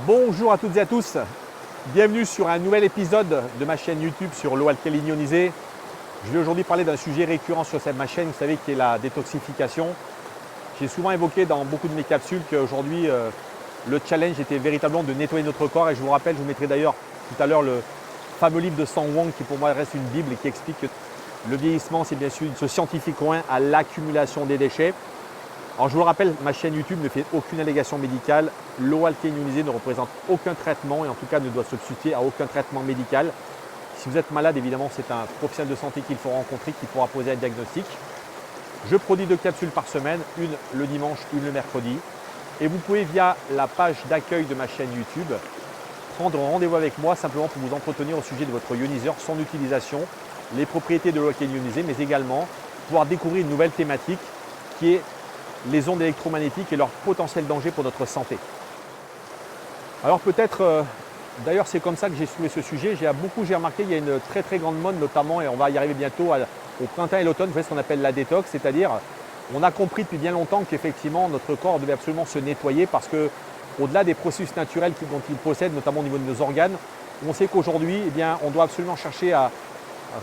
Bonjour à toutes et à tous, bienvenue sur un nouvel épisode de ma chaîne YouTube sur l'eau alcaline ionisée. Je vais aujourd'hui parler d'un sujet récurrent sur ma chaîne, vous savez, qui est la détoxification. J'ai souvent évoqué dans beaucoup de mes capsules qu'aujourd'hui, le challenge était véritablement de nettoyer notre corps. Et je vous rappelle, je vous mettrai d'ailleurs tout à l'heure le fameux livre de Sang Wang qui pour moi reste une bible et qui explique que le vieillissement, c'est bien sûr ce scientifique coin à l'accumulation des déchets. Alors je vous le rappelle, ma chaîne YouTube ne fait aucune allégation médicale. L'eau alcaline ionisée ne représente aucun traitement et en tout cas ne doit se substituer à aucun traitement médical. Si vous êtes malade, évidemment, c'est un professionnel de santé qu'il faut rencontrer, qui pourra poser un diagnostic. Je produis 2 capsules par semaine, une le dimanche, une le mercredi. Et vous pouvez via la page d'accueil de ma chaîne YouTube prendre rendez-vous avec moi simplement pour vous entretenir au sujet de votre ioniseur, son utilisation, les propriétés de l'eau alcaline ionisée, mais également pouvoir découvrir une nouvelle thématique qui est les ondes électromagnétiques et leur potentiel danger pour notre santé. Alors peut-être, d'ailleurs c'est comme ça que j'ai soulevé ce sujet, j'ai remarqué qu'il y a une très grande mode notamment, et on va y arriver bientôt au printemps et l'automne, vous voyez ce qu'on appelle la détox, c'est-à-dire on a compris depuis bien longtemps qu'effectivement notre corps devait absolument se nettoyer parce que au-delà des processus naturels dont il possède, notamment au niveau de nos organes, on sait qu'aujourd'hui, eh bien, on doit absolument chercher à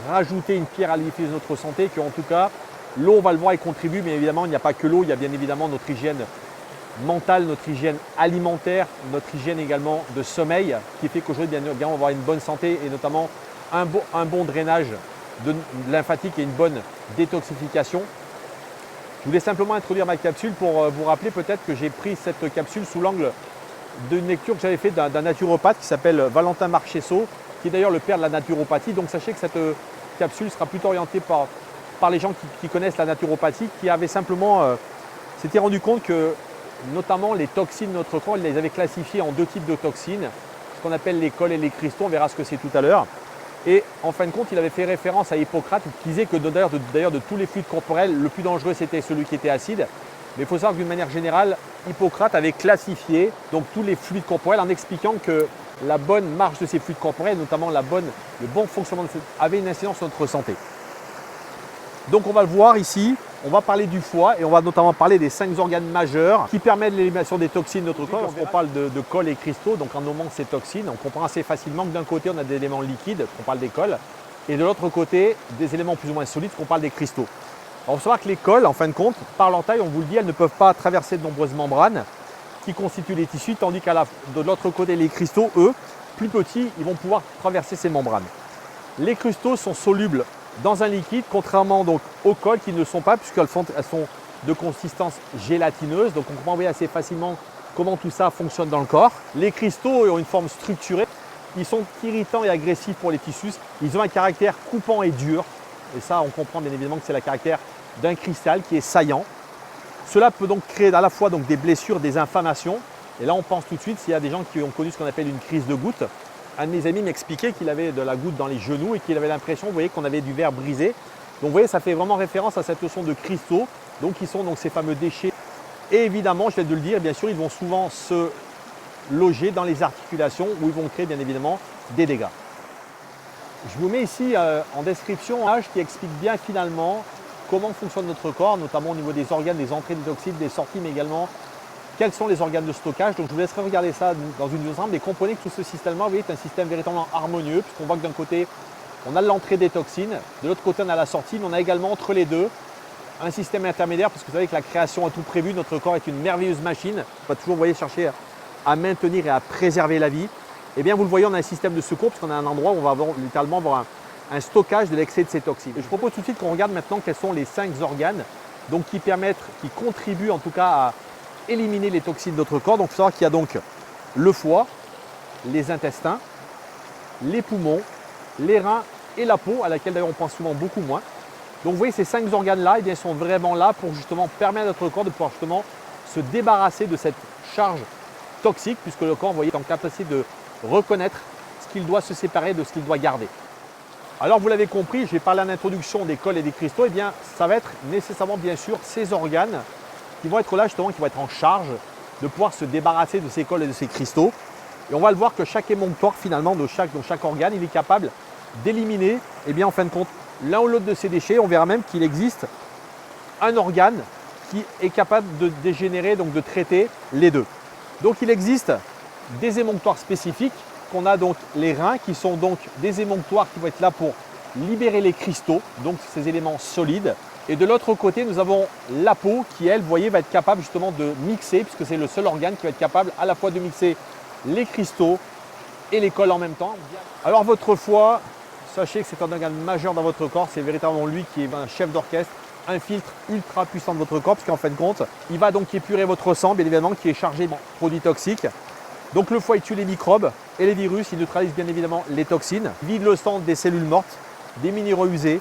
rajouter une pierre à l'édifice de notre santé, qu'en tout cas, l'eau, on va le voir, y contribue, mais évidemment, il n'y a pas que l'eau, il y a bien évidemment notre hygiène mentale, notre hygiène alimentaire, notre hygiène également de sommeil, qui fait qu'aujourd'hui, bien évidemment, on va avoir une bonne santé et notamment un bon drainage lymphatique et une bonne détoxification. Je voulais simplement introduire ma capsule pour vous rappeler peut-être que j'ai pris cette capsule sous l'angle d'une lecture que j'avais faite d'un naturopathe qui s'appelle Valentin Marchesso, qui est d'ailleurs le père de la naturopathie. Donc sachez que cette capsule sera plutôt orientée par les gens qui connaissent la naturopathie, qui avaient simplement s'étaient rendu compte que notamment les toxines de notre corps, ils les avaient classifiées en 2 types de toxines, ce qu'on appelle les cols et les cristaux, on verra ce que c'est tout à l'heure. Et en fin de compte, il avait fait référence à Hippocrate qui disait que d'ailleurs de tous les fluides corporels, le plus dangereux c'était celui qui était acide. Mais il faut savoir que d'une manière générale, Hippocrate avait classifié donc tous les fluides corporels en expliquant que la bonne marche de ces fluides corporels, notamment le bon fonctionnement avait une incidence sur notre santé. Donc on va le voir ici, on va parler du foie et on va notamment parler des 5 organes majeurs qui permettent l'élimination des toxines de notre corps. Lorsqu'on parle de cols et cristaux, donc en nommant ces toxines, on comprend assez facilement que d'un côté on a des éléments liquides, qu'on parle des cols, et de l'autre côté des éléments plus ou moins solides, qu'on parle des cristaux. Alors il faut savoir que les cols, en fin de compte, par leur taille, on vous le dit, elles ne peuvent pas traverser de nombreuses membranes qui constituent les tissus, tandis de l'autre côté, les cristaux, eux, plus petits, ils vont pouvoir traverser ces membranes. Les cristaux sont solubles dans un liquide, contrairement donc aux cols qui ne le sont pas, puisqu'elles sont de consistance gélatineuse. Donc on comprend assez facilement comment tout ça fonctionne dans le corps. Les cristaux ont une forme structurée. Ils sont irritants et agressifs pour les tissus. Ils ont un caractère coupant et dur. Et ça, on comprend bien évidemment que c'est le caractère d'un cristal qui est saillant. Cela peut donc créer à la fois donc des blessures, des inflammations. Et là, on pense tout de suite s'il y a des gens qui ont connu ce qu'on appelle une crise de goutte. Un de mes amis m'expliquait qu'il avait de la goutte dans les genoux et qu'il avait l'impression, vous voyez, qu'on avait du verre brisé. Donc vous voyez, ça fait vraiment référence à cette notion de cristaux, donc qui sont donc ces fameux déchets. Et évidemment, je viens de le dire, bien sûr, ils vont souvent se loger dans les articulations où ils vont créer bien évidemment des dégâts. Je vous mets ici en description un page qui explique bien finalement comment fonctionne notre corps, notamment au niveau des organes, des entrées des toxines, des sorties, mais également quels sont les organes de stockage. Donc je vous laisserai regarder ça dans une ensemble, mais comprenez que tout ce système-là, vous voyez, est un système véritablement harmonieux, puisqu'on voit que d'un côté, on a l'entrée des toxines, de l'autre côté, on a la sortie, mais on a également entre les deux un système intermédiaire, parce que vous savez que la création a tout prévu, notre corps est une merveilleuse machine, on va toujours, vous voyez, chercher à maintenir et à préserver la vie. Et bien, vous le voyez, on a un système de secours, puisqu'on a un endroit où on va littéralement avoir un stockage de l'excès de ces toxines. Et je propose tout de suite qu'on regarde maintenant quels sont les 5 organes donc, qui contribuent en tout cas à éliminer les toxines de notre corps. Donc il faut savoir qu'il y a donc le foie, les intestins, les poumons, les reins et la peau, à laquelle d'ailleurs on pense souvent beaucoup moins. Donc vous voyez, ces 5 organes-là, eh sont vraiment là pour justement permettre à notre corps de pouvoir justement se débarrasser de cette charge toxique, puisque le corps, vous voyez, est en capacité de reconnaître ce qu'il doit se séparer de ce qu'il doit garder. Alors vous l'avez compris, j'ai parlé en introduction des cols et des cristaux, et bien ça va être nécessairement bien sûr ces organes qui vont être là justement, qui vont être en charge de pouvoir se débarrasser de ces cols et de ces cristaux. Et on va le voir que chaque émonctoire finalement de chaque organe, il est capable d'éliminer, et bien en fin de compte, l'un ou l'autre de ces déchets. On verra même qu'il existe un organe qui est capable de dégénérer, donc de traiter les deux. Donc il existe des émonctoires spécifiques, qu'on a donc les reins qui sont donc des émonctoires qui vont être là pour libérer les cristaux, donc ces éléments solides. Et de l'autre côté, nous avons la peau qui, elle, vous voyez, va être capable justement de mixer, puisque c'est le seul organe qui va être capable à la fois de mixer les cristaux et les cols en même temps. Alors votre foie, sachez que c'est un organe majeur dans votre corps, c'est véritablement lui qui est un chef d'orchestre, un filtre ultra puissant de votre corps, parce qu'en fin de compte, il va donc épurer votre sang, bien évidemment, qui est chargé de produits toxiques. Donc le foie, il tue les microbes et les virus, il neutralise bien évidemment les toxines, vide le sang des cellules mortes, des minéraux usés,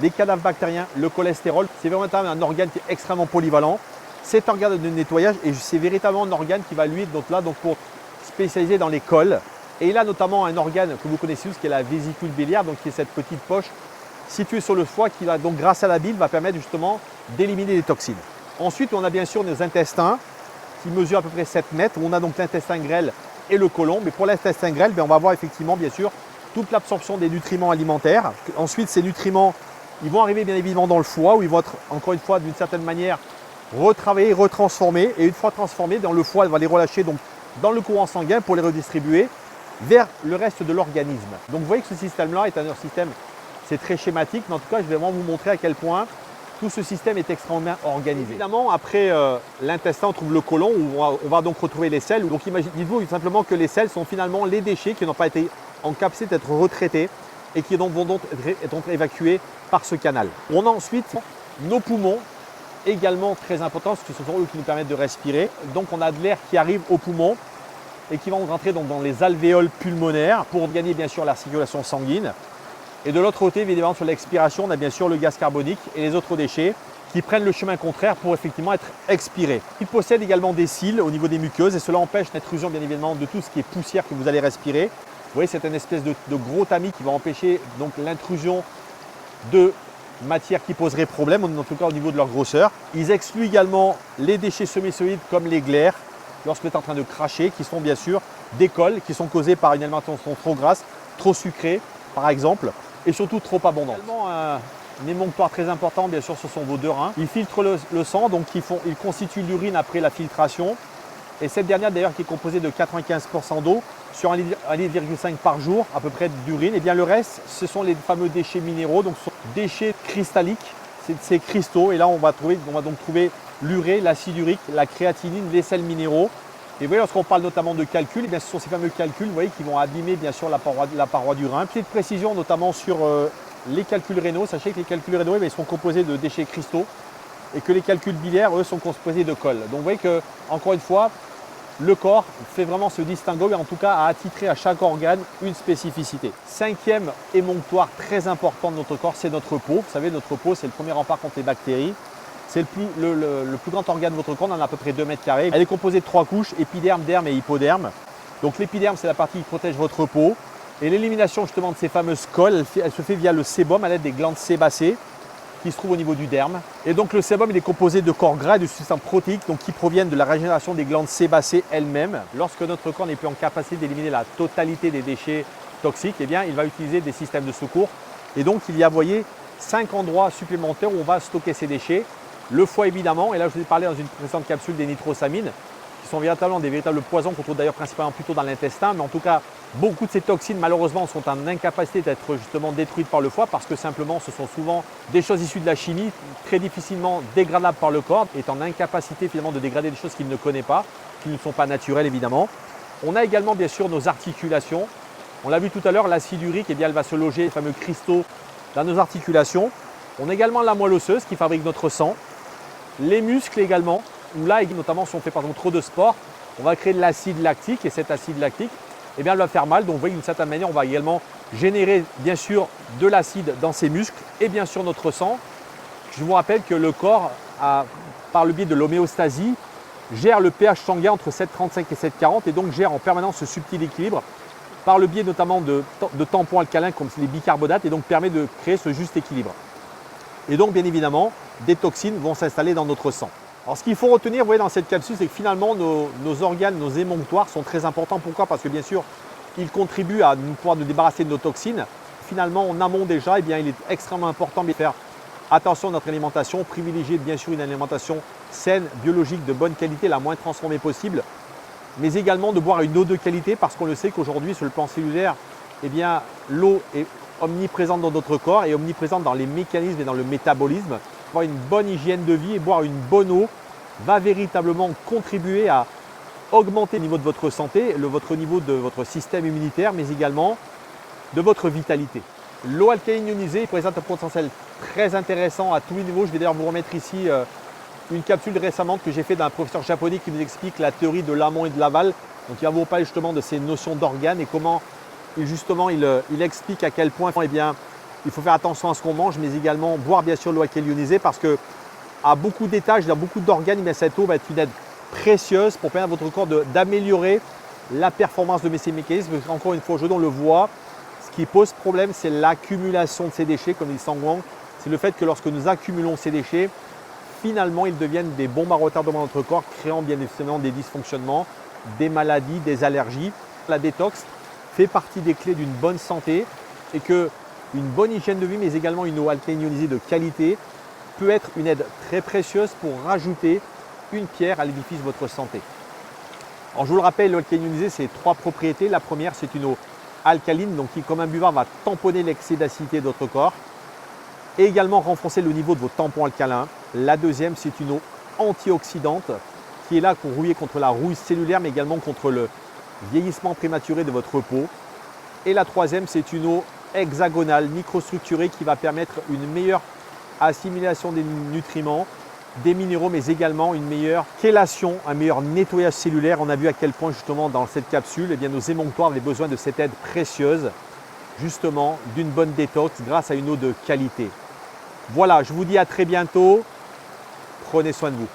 des cadavres bactériens, le cholestérol. C'est vraiment un organe qui est extrêmement polyvalent. C'est un organe de nettoyage et c'est véritablement un organe qui va lui être donc là donc pour spécialiser dans les cols. Et il a notamment un organe que vous connaissez tous qui est la vésicule biliaire, donc qui est cette petite poche située sur le foie qui va donc grâce à la bile va permettre justement d'éliminer les toxines. Ensuite, on a bien sûr nos intestins qui mesurent à peu près 7 mètres. On a donc l'intestin grêle et le côlon. Mais pour l'intestin grêle, on va avoir effectivement bien sûr toute l'absorption des nutriments alimentaires. Ensuite, ces nutriments, ils vont arriver bien évidemment dans le foie où ils vont être encore une fois d'une certaine manière retravaillés, retransformés. Et une fois transformés, dans le foie, elle va les relâcher donc dans le courant sanguin pour les redistribuer vers le reste de l'organisme. Donc vous voyez que ce système-là est un système, c'est très schématique, mais en tout cas, je vais vraiment vous montrer à quel point tout ce système est extrêmement organisé. Évidemment, après l'intestin, on trouve le côlon où on va donc retrouver les selles. Donc imaginez-vous simplement que les selles sont finalement les déchets qui n'ont pas été en capacité d'être retraités et qui vont donc être évacués par ce canal. On a ensuite nos poumons, également très importants, parce que ce sont eux qui nous permettent de respirer. Donc on a de l'air qui arrive aux poumons et qui vont rentrer donc dans les alvéoles pulmonaires pour gagner bien sûr la circulation sanguine. Et de l'autre côté, évidemment, sur l'expiration, on a bien sûr le gaz carbonique et les autres déchets qui prennent le chemin contraire pour effectivement être expirés. Il possède également des cils au niveau des muqueuses et cela empêche l'intrusion bien évidemment de tout ce qui est poussière que vous allez respirer. Vous voyez, c'est une espèce de gros tamis qui va empêcher donc l'intrusion de matières qui poseraient problème, en tout cas au niveau de leur grosseur. Ils excluent également les déchets semi-solides comme les glaires lorsque vous êtes en train de cracher, qui sont bien sûr des cols qui sont causés par une alimentation trop grasse, trop sucrée par exemple, et surtout trop abondante. Également, un émonctoire très important, bien sûr, ce sont vos deux reins. Ils filtrent le sang, donc ils constituent l'urine après la filtration. Et cette dernière d'ailleurs qui est composée de 95% d'eau sur 1,5 litre par jour à peu près d'urine. Et bien le reste, ce sont les fameux déchets minéraux, donc ce sont déchets cristalliques, c'est ces cristaux. Et là on va donc trouver l'urée, l'acide urique, la créatinine, les sels minéraux. Et vous voyez, lorsqu'on parle notamment de calcul, eh bien, ce sont ces fameux calculs, vous voyez, qui vont abîmer bien sûr la paroi du rein. Petite précision notamment sur les calculs rénaux. Sachez que les calculs rénaux, ils sont composés de déchets cristaux et que les calculs biliaires, eux, sont composés de colle. Donc vous voyez que, encore une fois, le corps fait vraiment ce distinguo, mais en tout cas à attitrer à chaque organe une spécificité. Cinquième émonctoire très important de notre corps, c'est notre peau. Vous savez, notre peau, c'est le premier rempart contre les bactéries. C'est le plus grand organe de votre corps, on en a à peu près 2 mètres carrés. Elle est composée de 3 couches, épiderme, derme et hypoderme. Donc l'épiderme, c'est la partie qui protège votre peau. Et l'élimination justement de ces fameuses colles, elle se fait via le sébum à l'aide des glandes sébacées qui se trouvent au niveau du derme. Et donc le sébum, il est composé de corps gras et de substances protéiques donc, qui proviennent de la régénération des glandes sébacées elles-mêmes. Lorsque notre corps n'est plus en capacité d'éliminer la totalité des déchets toxiques, eh bien, il va utiliser des systèmes de secours. Et donc il y a, vous voyez, 5 endroits supplémentaires où on va stocker ces déchets. Le foie évidemment, et là je vous ai parlé dans une précédente capsule des nitrosamines, qui sont véritablement des véritables poisons qu'on trouve d'ailleurs principalement plutôt dans l'intestin, mais en tout cas beaucoup de ces toxines malheureusement sont en incapacité d'être justement détruites par le foie parce que simplement ce sont souvent des choses issues de la chimie, très difficilement dégradables par le corps, est en incapacité finalement de dégrader des choses qu'il ne connaît pas, qui ne sont pas naturelles évidemment. On a également bien sûr nos articulations. On l'a vu tout à l'heure, l'acide urique, eh bien, elle va se loger, les fameux cristaux, dans nos articulations. On a également la moelle osseuse qui fabrique notre sang. Les muscles également, où là, notamment si on fait par exemple trop de sport, on va créer de l'acide lactique et cet acide lactique, eh bien, elle va faire mal. Donc vous voyez, d'une certaine manière, on va également générer bien sûr de l'acide dans ces muscles et bien sûr notre sang. Je vous rappelle que le corps, par le biais de l'homéostasie, gère le pH sanguin entre 7,35 et 7,40 et donc gère en permanence ce subtil équilibre par le biais notamment de tampons alcalins comme les bicarbonates et donc permet de créer ce juste équilibre. Et donc bien évidemment, des toxines vont s'installer dans notre sang. Alors ce qu'il faut retenir, vous voyez, dans cette capsule, c'est que finalement nos organes, nos émonctoires sont très importants. Pourquoi? Parce que bien sûr, ils contribuent à pouvoir nous débarrasser de nos toxines. Finalement, en amont déjà, eh bien, il est extrêmement important de faire attention à notre alimentation, privilégier bien sûr une alimentation saine, biologique, de bonne qualité, la moins transformée possible. mais également de boire une eau de qualité parce qu'on le sait qu'aujourd'hui sur le plan cellulaire, eh bien, l'eau est omniprésente dans notre corps et omniprésente dans les mécanismes et dans le métabolisme. Avoir une bonne hygiène de vie et boire une bonne eau va véritablement contribuer à augmenter le niveau de votre santé, votre niveau de votre système immunitaire, mais également de votre vitalité. L'eau alcaline ionisée présente un potentiel très intéressant à tous les niveaux. Je vais d'ailleurs vous remettre ici une capsule récemment que j'ai fait d'un professeur japonais qui nous explique la théorie de l'amont et de l'aval. Donc il va vous parler justement de ces notions d'organes et comment il explique à quel point il faut faire attention à ce qu'on mange, mais également boire bien sûr l'eau alcaline ionisée parce que à beaucoup d'étages, dans beaucoup d'organes, cette eau va être une aide précieuse pour permettre à votre corps d'améliorer la performance de ces mécanismes. Encore une fois, aujourd'hui on le voit, ce qui pose problème, c'est l'accumulation de ces déchets, comme dit Sang Wang. C'est le fait que lorsque nous accumulons ces déchets, finalement, ils deviennent des bombes à retardement dans notre corps, créant bien évidemment des dysfonctionnements, des maladies, des allergies. La détox fait partie des clés d'une bonne santé et qu'une bonne hygiène de vie, mais également une eau alcaline ionisée de qualité, peut être une aide très précieuse pour rajouter une pierre à l'édifice de votre santé. Alors, je vous le rappelle, l'eau alcaline ionisée, c'est 3 propriétés. La première, c'est une eau alcaline, donc qui, comme un buvard, va tamponner l'excès d'acidité de votre corps et également renforcer le niveau de vos tampons alcalins. La deuxième, c'est une eau antioxydante qui est là pour rouiller contre la rouille cellulaire, mais également contre le vieillissement prématuré de votre peau. Et la troisième, c'est une eau hexagonale, microstructurée, qui va permettre une meilleure assimilation des nutriments, des minéraux, mais également une meilleure chélation, un meilleur nettoyage cellulaire. On a vu à quel point justement dans cette capsule, nos émonctoires avaient besoin de cette aide précieuse, justement d'une bonne détox grâce à une eau de qualité. Voilà, je vous dis à très bientôt. Prenez soin de vous.